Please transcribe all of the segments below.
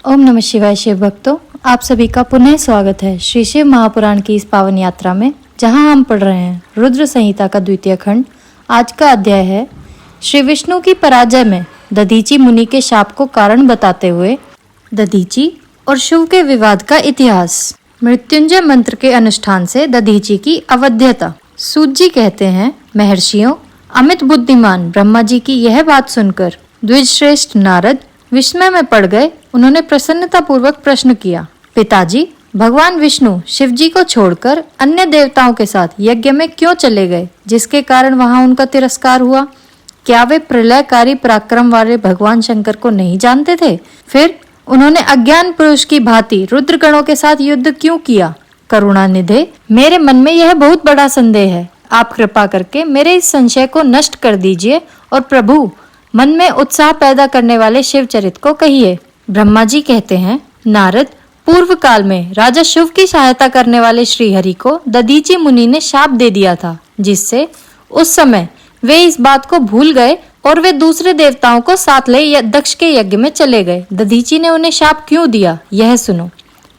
ओम नमः शिवाय। शिव भक्तों, आप सभी का पुनः स्वागत है श्री शिव महापुराण की इस पावन यात्रा में, जहां हम पढ़ रहे हैं रुद्र संहिता का 2वां खंड। आज का अध्याय है श्री विष्णु की पराजय में दधीचि मुनि के शाप को कारण बताते हुए दधीचि और शिव के विवाद का इतिहास। मृत्युंजय मंत्र के अनुष्ठान से दधीचि की अवध्यता। सूत जी कहते हैं, महर्षियों, अमित बुद्धिमान ब्रह्मा जी की यह बात सुनकर द्विजश्रेष्ठ नारद विस्मय में पड़ गए। उन्होंने प्रसन्नता पूर्वक प्रश्न किया, पिताजी, भगवान विष्णु शिव जी को छोड़कर अन्य देवताओं के साथ यज्ञ में क्यों चले गए, जिसके कारण वहां उनका तिरस्कार हुआ? क्या वे प्रलयकारी पराक्रम वाले भगवान शंकर को नहीं जानते थे? फिर उन्होंने अज्ञान पुरुष की भांति रुद्रगणों के साथ युद्ध क्यों किया? करुणानिधे, मेरे मन में यह बहुत बड़ा संदेह है। आप कृपा करके मेरे इस संशय को नष्ट कर दीजिए और प्रभु, मन में उत्साह पैदा करने वाले शिव चरित को कहिए। ब्रह्मा जी कहते हैं, नारद, पूर्व काल में राजा शिव की सहायता करने वाले श्री हरि को दधीचि मुनि ने शाप दे दिया था, जिससे उस समय वे इस बात को भूल गए और वे दूसरे देवताओं को साथ ले दक्ष के यज्ञ में चले गए। दधीचि ने उन्हें शाप क्यों दिया, यह सुनो।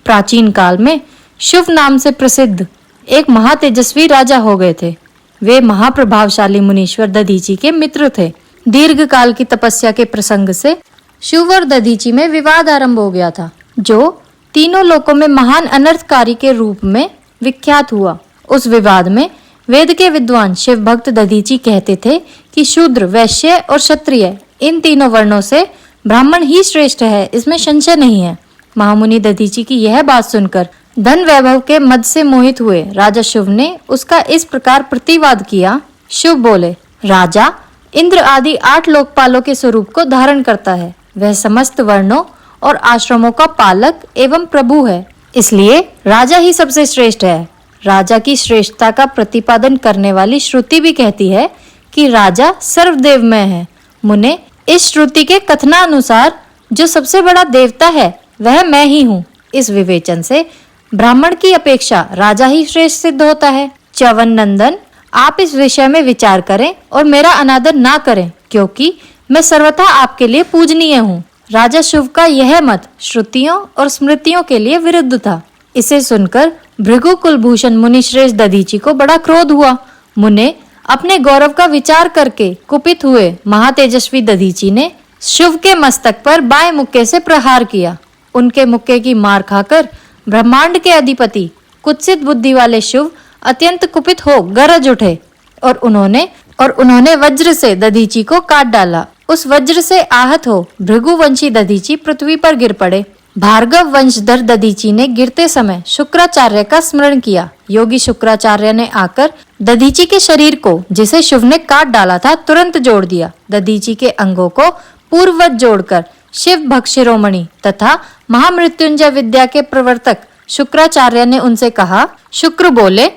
प्राचीन काल में शिव नाम से प्रसिद्ध एक महातेजस्वी राजा हो गए थे। वे महाप्रभावशाली मुनीश्वर दधीचि के मित्र थे। दीर्घ काल की तपस्या के प्रसंग से शिव और दधीचि में विवाद आरंभ हो गया था, जो तीनों लोकों में महान अनर्थकारी के रूप में विख्यात हुआ। उस विवाद में वेद के विद्वान शिव भक्त दधीचि कहते थे कि शूद्र, वैश्य और क्षत्रिय, इन तीनों वर्णों से ब्राह्मण ही श्रेष्ठ है, इसमें संशय नहीं है। महामुनि दधीचि की यह बात सुनकर धन वैभव के मद से मोहित हुए राजा शिव ने उसका इस प्रकार प्रतिवाद किया। शिव बोले, राजा, इंद्र आदि 8 लोकपालों के स्वरूप को धारण करता है। वह समस्त वर्णों और आश्रमों का पालक एवं प्रभु है, इसलिए राजा ही सबसे श्रेष्ठ है। राजा की श्रेष्ठता का प्रतिपादन करने वाली श्रुति भी कहती है कि राजा सर्वदेवमय है। मुने, इस श्रुति के कथनानुसार जो सबसे बड़ा देवता है वह मैं ही हूँ। इस विवेचन से ब्राह्मण की अपेक्षा राजा ही श्रेष्ठ सिद्ध होता है। च्यवन नंदन, आप इस विषय में विचार करें और मेरा अनादर ना करें, क्योंकि मैं सर्वथा आपके लिए पूजनीय हूँ। राजा शिव का यह मत श्रुतियों और स्मृतियों के लिए विरुद्ध था। इसे सुनकर भृगु कुलभूषण मुनि श्रेष्ठ दधीचि को बड़ा क्रोध हुआ। मुने, अपने गौरव का विचार करके कुपित हुए महातेजस्वी दधीचि ने शिव के मस्तक पर बाएं मुक्के से प्रहार किया। उनके मुक्के की मार खाकर ब्रह्मांड के अधिपति कुत्सित बुद्धि वाले शिव अत्यंत कुपित हो गरज उठे और उन्होंने वज्र से दधीचि को काट डाला। उस वज्र से आहत हो भृगुवंशी दधीचि पृथ्वी पर गिर पड़े। भार्गव वंशधर दधीचि ने गिरते समय शुक्राचार्य का स्मरण किया। योगी शुक्राचार्य ने आकर दधीचि के शरीर को, जिसे शिव ने काट डाला था, तुरंत जोड़ दिया। दधीचि के अंगों को पूर्ववत जोड़कर शिव भक्त शिरोमणि तथा महामृत्युंजय विद्या के प्रवर्तक शुक्राचार्य ने उनसे कहा। शुक्र बोले,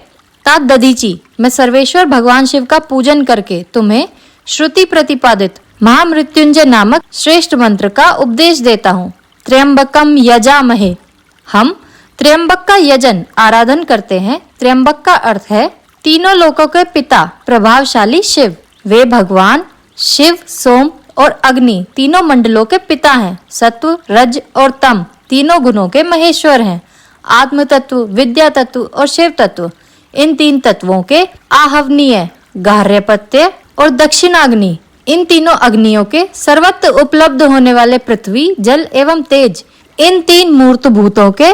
तात दधीचि, मैं सर्वेश्वर भगवान शिव का पूजन करके तुम्हें श्रुति प्रतिपादित महामृत्युंजय नामक श्रेष्ठ मंत्र का उपदेश देता हूँ। त्र्यंबकम यजामहे, हम त्र्यंबक का यजन आराधन करते हैं। त्र्यंबक का अर्थ है तीनों लोकों के पिता प्रभावशाली शिव। वे भगवान शिव, सोम और अग्नि तीनों मंडलों के पिता हैं। सत्व, रज और तम तीनों गुणों के महेश्वर हैं। आत्म तत्व, विद्या तत्व और शिव तत्व, इन 3 तत्वों के आहवनीय गार्हपत्य और दक्षिणाग्नि, इन तीनों अग्नियों के सर्वत्र उपलब्ध होने वाले पृथ्वी, जल एवं तेज, इन 3 मूर्त भूतों के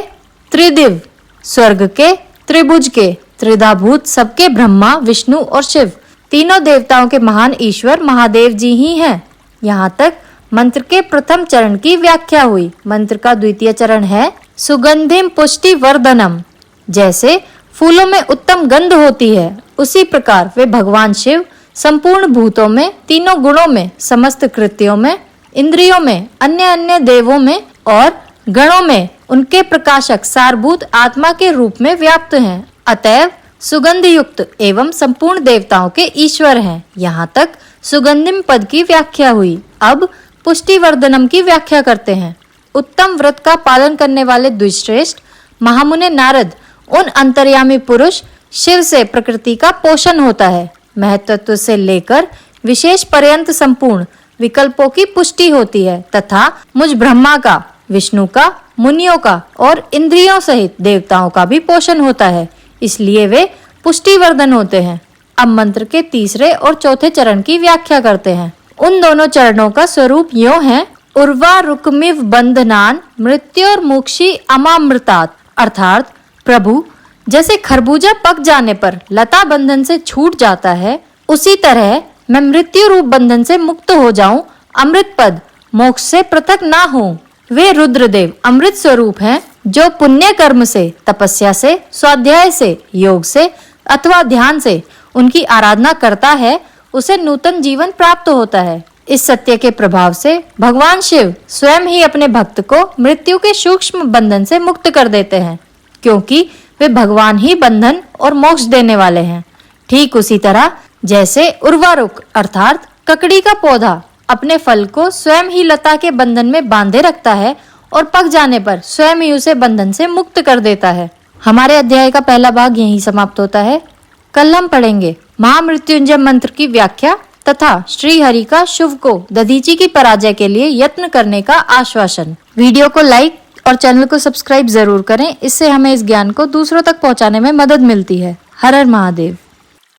त्रिदिव, स्वर्ग के, त्रिभुज के, त्रिधाभूत सबके ब्रह्मा, विष्णु और शिव, तीनों देवताओं के महान ईश्वर महादेव जी ही हैं। यहाँ तक मंत्र के प्रथम चरण की व्याख्या हुई। मंत्र का 2वां चरण है सुगंधिम पुष्टि वर्धनम। जैसे फूलों में उत्तम गंध होती है, उसी प्रकार वे भगवान शिव संपूर्ण भूतों में, तीनों गुणों में, समस्त कृत्यों में, इंद्रियों में, अन्य अन्य देवों में और गणों में उनके प्रकाशक सारभूत आत्मा के रूप में व्याप्त हैं। अतएव सुगंध युक्त एवं संपूर्ण देवताओं के ईश्वर हैं। यहाँ तक सुगंधिम पद की व्याख्या हुई। अब पुष्टिवर्धनम की व्याख्या करते हैं। उत्तम व्रत का पालन करने वाले द्विश्रेष्ठ महामुने नारद, उन अंतर्यामी पुरुष शिव से प्रकृति का पोषण होता है। महत्त्व से लेकर विशेष पर्यंत संपूर्ण विकल्पों की पुष्टि होती है तथा मुझ ब्रह्मा का विष्णु का, मुनियों का और इंद्रियों सहित देवताओं का भी पोषण होता है, इसलिए वे पुष्टिवर्धन होते हैं। अब मंत्र के तीसरे और चौथे चरण की व्याख्या करते हैं। उन दोनों चरणों का स्वरूप यों है: उर्वा रुकमिव बंधनान मृत्योर्मुक्षी अमामृतात्, अर्थात प्रभु, जैसे खरबूजा पक जाने पर लता बंधन से छूट जाता है, उसी तरह मैं मृत्यु रूप बंधन से मुक्त हो जाऊं, अमृत पद मोक्ष से पृथक ना हो। वे रुद्रदेव अमृत स्वरूप हैं, जो पुण्य कर्म से, तपस्या से, स्वाध्याय से, योग से अथवा ध्यान से उनकी आराधना करता है, उसे नूतन जीवन प्राप्त होता है। इस सत्य के प्रभाव से भगवान शिव स्वयं ही अपने भक्त को मृत्यु के सूक्ष्म बंधन से मुक्त कर देते हैं, क्योंकि वे भगवान ही बंधन और मोक्ष देने वाले हैं। ठीक उसी तरह जैसे उर्वारुक अर्थात ककड़ी का पौधा अपने फल को स्वयं ही लता के बंधन में बांधे रखता है और पक जाने पर स्वयं ही उसे बंधन से मुक्त कर देता है। हमारे अध्याय का पहला भाग यहीं समाप्त होता है। कल हम पढ़ेंगे महामृत्युंजय मंत्र की व्याख्या तथा श्री हरि का शुभ को दधीची की पराजय के लिए यत्न करने का आश्वासन। वीडियो को लाइक और चैनल को सब्सक्राइब जरूर करें, इससे हमें इस ज्ञान को दूसरों तक पहुंचाने में मदद मिलती है। हर हर महादेव।